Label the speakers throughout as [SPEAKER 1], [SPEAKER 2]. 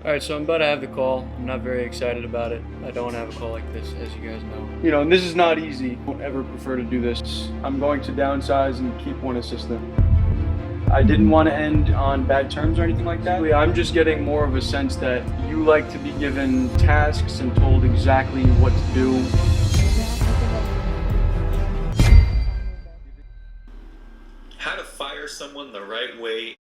[SPEAKER 1] Alright, so I'm about to have the call. I'm not very excited about it. I don't want to have a call like this, as you guys know. And this is not easy. I don't ever prefer to do this. I'm going to downsize and keep one assistant. I didn't want to end on bad terms or anything like that. I'm just getting more of a sense that you like to be given tasks and told exactly what to do.
[SPEAKER 2] How to fire someone the right way.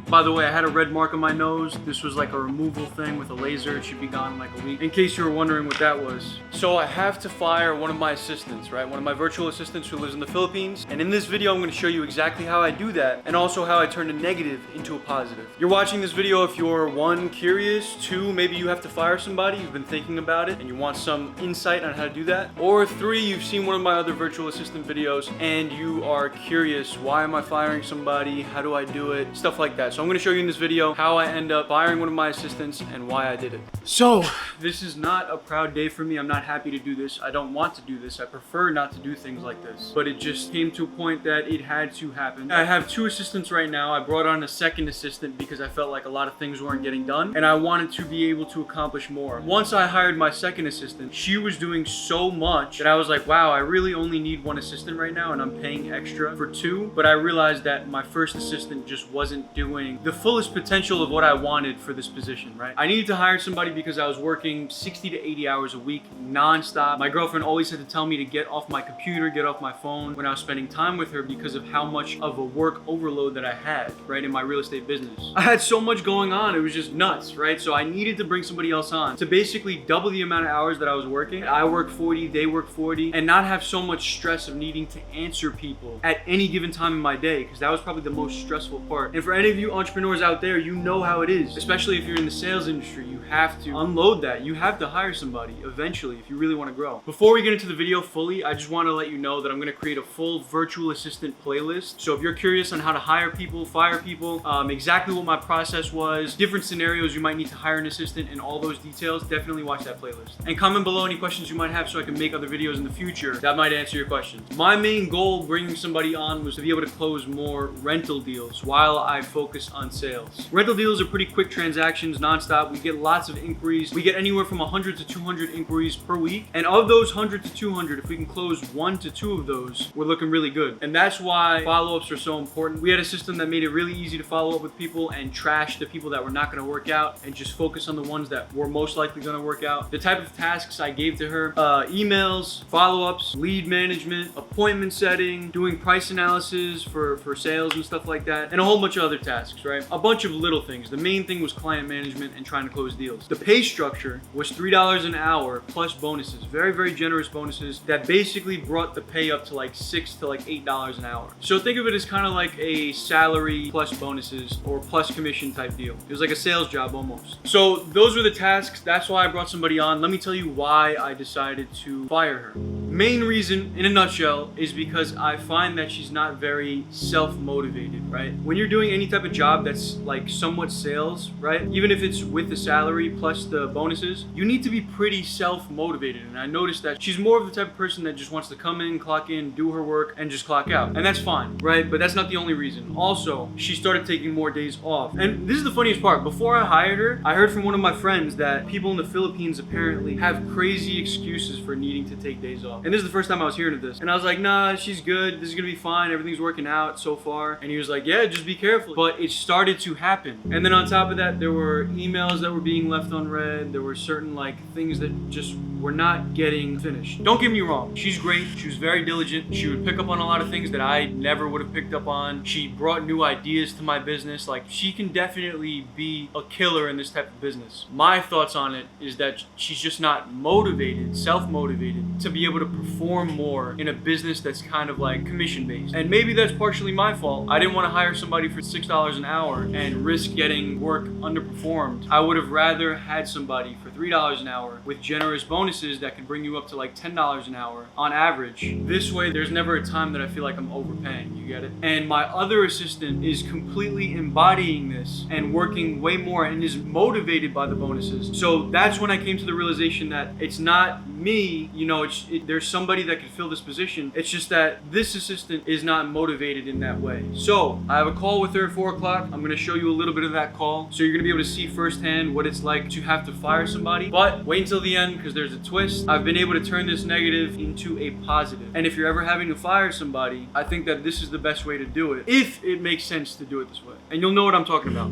[SPEAKER 1] By the way, I had a red mark on my nose. This was like a removal thing with a laser. It should be gone in like a week. In case you were wondering what that was. So I have to fire one of my assistants, right? One of my virtual assistants who lives in the Philippines. And in this video, I'm gonna show you exactly how I do that and also how I turn a negative into a positive. You're watching this video if you're one, curious, two, maybe you have to fire somebody, you've been thinking about it and you want some insight on how to do that. Or three, you've seen one of my other virtual assistant videos and you are curious, why am I firing somebody? How do I do it? Stuff like that. So I'm going to show you in this video how I end up firing one of my assistants and why I did it. So this is not a proud day for me. I'm not happy to do this. I don't want to do this. I prefer not to do things like this. But it just came to a point that it had to happen. I have two assistants right now. I brought on a second assistant because I felt like a lot of things weren't getting done and I wanted to be able to accomplish more. Once I hired my second assistant, she was doing so much that I was like, wow, I really only need one assistant right now and I'm paying extra for two. But I realized that my first assistant just wasn't doing the fullest potential of what I wanted for this position, right? I needed to hire somebody because I was working 60 to 80 hours a week non-stop. My girlfriend always had to tell me to get off my computer, get off my phone when I was spending time with her because of how much of a work overload that I had, right, in my real estate business. I had so much going on, it was just nuts, right? So I needed to bring somebody else on to basically double the amount of hours that I was working. I work 40, they work 40, and not have so much stress of needing to answer people at any given time in my day, because that was probably the most stressful part. And for any of you entrepreneurs out there, you know how it is, especially if you're in the sales industry. You have to unload that. You have to hire somebody eventually if you really want to grow. Before we get into the video fully, I just want to let you know that I'm going to create a full virtual assistant playlist. So if you're curious on how to hire people, fire people, exactly what my process was, different scenarios you might need to hire an assistant, and all those details, definitely watch that playlist. And comment below any questions you might have so I can make other videos in the future that might answer your questions. My main goal bringing somebody on was to be able to close more rental deals while I focus on sales. Rental deals are pretty quick transactions, non-stop. We get lots of inquiries. We get anywhere from 100 to 200 inquiries per week. And of those 100 to 200, if we can close 1 to 2 of those, we're looking really good. And that's why follow-ups are so important. We had a system that made it really easy to follow up with people and trash the people that were not going to work out and just focus on the ones that were most likely going to work out. The type of tasks I gave to her, emails, follow-ups, lead management, appointment setting, doing price analysis for sales and stuff like that, and a whole bunch of other tasks, right? A bunch of little things. The main thing was client management and trying to close deals. The pay structure was $3 an hour plus bonuses. Very, very generous bonuses that basically brought the pay up to like $6 to like $8 an hour. So think of it as kind of like a salary plus bonuses or plus commission type deal. It was like a sales job almost. So those were the tasks. That's why I brought somebody on. Let me tell you why I decided to fire her. Main reason, in a nutshell, is because I find that she's not very self-motivated, right? When you're doing any type of job that's like somewhat sales, right? Even if it's with the salary plus the bonuses, you need to be pretty self-motivated. And I noticed that she's more of the type of person that just wants to come in, clock in, do her work, and just clock out. And that's fine, right? But that's not the only reason. Also, she started taking more days off. And this is the funniest part. Before I hired her, I heard from one of my friends that people in the Philippines apparently have crazy excuses for needing to take days off. And this is the first time I was hearing of this. And I was like, nah, she's good. This is gonna be fine. Everything's working out so far. And he was like, yeah, just be careful. But it started to happen. And then on top of that, there were emails that were being left unread. There were certain like things that just were not getting finished. Don't get me wrong. She's great. She was very diligent. She would pick up on a lot of things that I never would have picked up on. She brought new ideas to my business. Like, she can definitely be a killer in this type of business. My thoughts on it is that she's just not motivated, self-motivated to be able to perform more in a business that's kind of like commission-based. And maybe that's partially my fault. I didn't want to hire somebody for $6 an hour and risk getting work underperformed. I would have rather had somebody for $3 an hour with generous bonuses that could bring you up to like $10 an hour on average. This way, there's never a time that I feel like I'm overpaying. You get it? And my other assistant is completely embodying this and working way more and is motivated by the bonuses. So that's when I came to the realization that it's not me, you know, there's there's somebody that can fill this position. It's just that this assistant is not motivated in that way. So I have a call with her at 4 o'clock. I'm going to show you a little bit of that call. So you're going to be able to see firsthand what it's like to have to fire somebody. But wait until the end because there's a twist. I've been able to turn this negative into a positive. And if you're ever having to fire somebody, I think that this is the best way to do it, if it makes sense to do it this way. And you'll know what I'm talking about.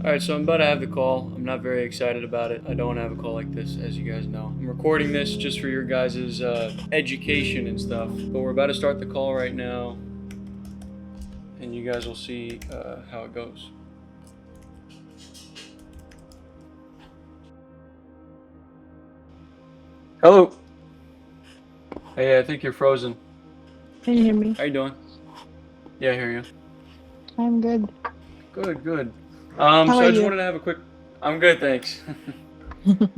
[SPEAKER 1] Alright, so I'm about to have the call. I'm not very excited about it. I don't want to have a call like this, as you guys know. I'm recording this just for your guys' education and stuff. But we're about to start the call right now. And you guys will see how it goes. Hello. Hey, I think you're frozen.
[SPEAKER 3] Can you hear me?
[SPEAKER 1] How you doing? Yeah, I hear you.
[SPEAKER 3] I'm good.
[SPEAKER 1] Good.
[SPEAKER 3] How
[SPEAKER 1] So
[SPEAKER 3] are
[SPEAKER 1] I just
[SPEAKER 3] you?
[SPEAKER 1] wanted to have a quick... I'm good, thanks.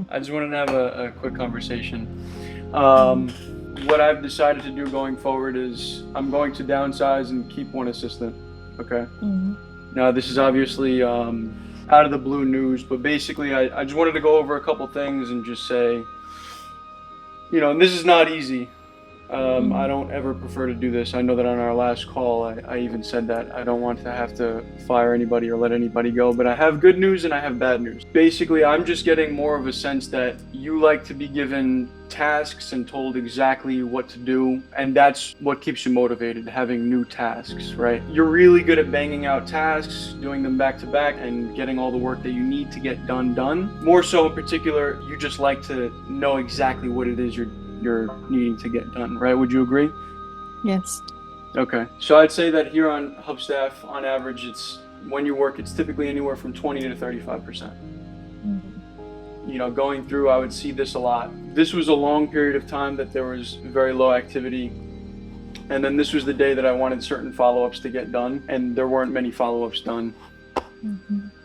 [SPEAKER 1] I just wanted to have a quick conversation. What I've decided to do going forward is I'm going to downsize and keep one assistant, okay? Now, this is obviously out of the blue news, but basically I just wanted to go over a couple things and just say, you know, and this is not easy. I don't ever prefer to do this. I know that on our last call, I even said that I don't want to have to fire anybody or let anybody go, but I have good news and I have bad news. Basically, I'm just getting more of a sense that you like to be given tasks and told exactly what to do, and that's what keeps you motivated, having new tasks, right? You're really good at banging out tasks, doing them back to back, and getting all the work that you need to get done. More so in particular, you just like to know exactly what it is you're needing to get done, right? Would you agree?
[SPEAKER 3] Yes.
[SPEAKER 1] Okay. So I'd say that here on Hubstaff, on average, it's when you work, it's typically anywhere from 20 to 35%. You know, going through, I would see this a lot. This was a long period of time that there was very low activity. And then this was the day that I wanted certain follow-ups to get done, and there weren't many follow-ups done.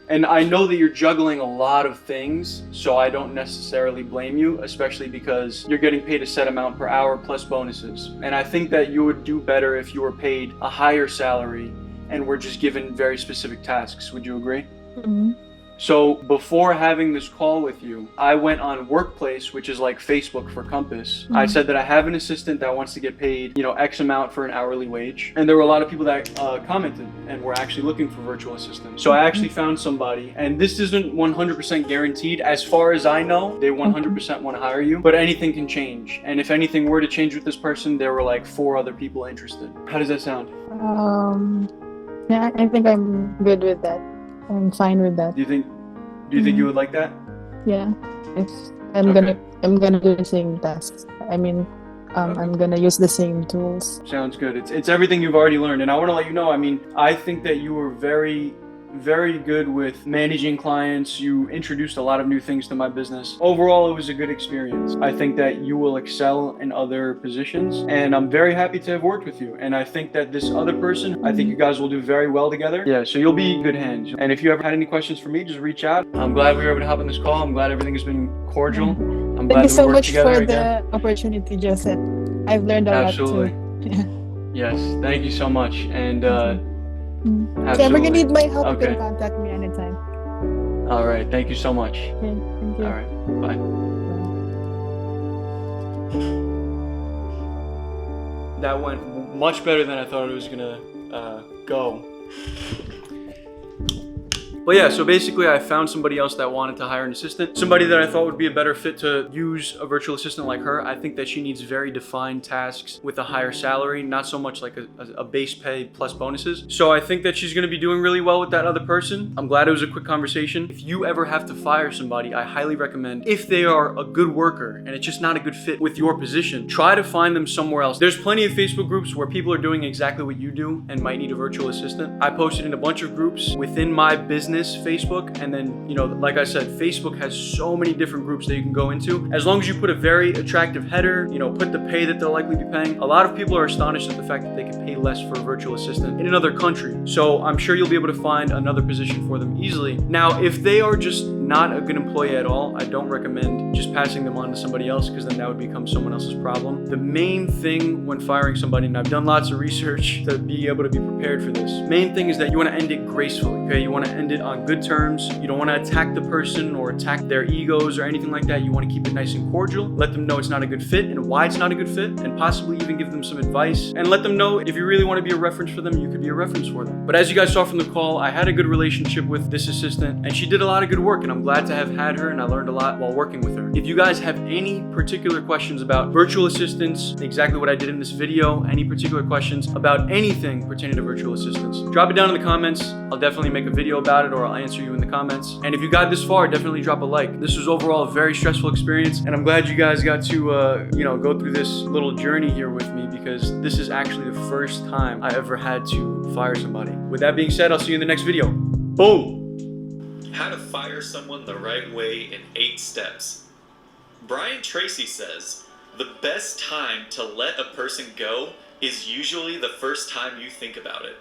[SPEAKER 1] And I know that you're juggling a lot of things, so I don't necessarily blame you, especially because you're getting paid a set amount per hour plus bonuses. And I think that you would do better if you were paid a higher salary and were just given very specific tasks. Would you agree? So before having this call with you, I went on Workplace, which is like Facebook for Compass. I said that I have an assistant that wants to get paid, you know, X amount for an hourly wage. And there were a lot of people that commented and were actually looking for virtual assistants. So I actually found somebody, and this isn't 100% guaranteed. As far as I know, they 100% want to hire you, but anything can change. And if anything were to change with this person, there were like 4 other people interested. How does that sound?
[SPEAKER 3] Yeah, I think I'm good with that. I'm fine with that.
[SPEAKER 1] Do you think you would like that?
[SPEAKER 3] Yeah. If I'm
[SPEAKER 1] Okay.
[SPEAKER 3] gonna do the same tasks. I mean, I'm gonna use the same tools.
[SPEAKER 1] Sounds good. It's everything you've already learned. And I want to let you know, I mean, I think that you were very, very good with managing clients. You introduced a lot of new things to my business. Overall, it was a good experience. I think that you will excel in other positions, and I'm very happy to have worked with you. And I think that this other person, I think you guys will do very well together. Yeah, so you'll be in good hands. And if you ever had any questions for me, just reach out. I'm glad we were able to hop on this call. I'm glad everything has been cordial. I'm
[SPEAKER 3] Thank
[SPEAKER 1] glad
[SPEAKER 3] you
[SPEAKER 1] that
[SPEAKER 3] so
[SPEAKER 1] we worked
[SPEAKER 3] much
[SPEAKER 1] together
[SPEAKER 3] for
[SPEAKER 1] again.
[SPEAKER 3] the opportunity, Joseph. I've learned a
[SPEAKER 1] Absolutely.
[SPEAKER 3] lot too.
[SPEAKER 1] Yes, thank you so much. And
[SPEAKER 3] If you ever
[SPEAKER 1] absolutely.
[SPEAKER 3] need my help,
[SPEAKER 1] Okay.
[SPEAKER 3] you can contact me anytime.
[SPEAKER 1] All right, thank you so much.
[SPEAKER 3] Okay, thank you.
[SPEAKER 1] All right, bye. That went much better than I thought it was gonna go. But yeah, so basically I found somebody else that wanted to hire an assistant. Somebody that I thought would be a better fit to use a virtual assistant like her. I think that she needs very defined tasks with a higher salary, not so much like a base pay plus bonuses. So I think that she's gonna be doing really well with that other person. I'm glad it was a quick conversation. If you ever have to fire somebody, I highly recommend, if they are a good worker and it's just not a good fit with your position, try to find them somewhere else. There's plenty of Facebook groups where people are doing exactly what you do and might need a virtual assistant. I posted in a bunch of groups within my business Facebook, and then, you know, like I said, Facebook has so many different groups that you can go into. As long as you put a very attractive header, you know, put the pay that they'll likely be paying. A lot of people are astonished at the fact that they can pay less for a virtual assistant in another country. So I'm sure you'll be able to find another position for them easily. Now, if they are just not a good employee at all, I don't recommend just passing them on to somebody else, because then that would become someone else's problem. The main thing when firing somebody, and I've done lots of research to be able to be prepared for this, main thing is that you want to end it gracefully, okay? You want to end it it on good terms. You don't want to attack the person or attack their egos or anything like that. You want to keep it nice and cordial. Let them know it's not a good fit and why it's not a good fit, and possibly even give them some advice. And let them know if you really want to be a reference for them, you could be a reference for them. But as you guys saw from the call, I had a good relationship with this assistant, and she did a lot of good work, and I'm glad to have had her, and I learned a lot while working with her. If you guys have any particular questions about virtual assistants, exactly what I did in this video, any particular questions about anything pertaining to virtual assistants, drop it down in the comments. I'll definitely make a video about it, or I'll answer you in the comments. And if you got this far, definitely drop a like. This was overall a very stressful experience, and I'm glad you guys got to go through this little journey here with me, because this is actually the first time I ever had to fire somebody. With that being said, I'll see you in the next video. Boom!
[SPEAKER 2] How to fire someone the right way in 8 steps. Brian Tracy says, the best time to let a person go is usually the first time you think about it.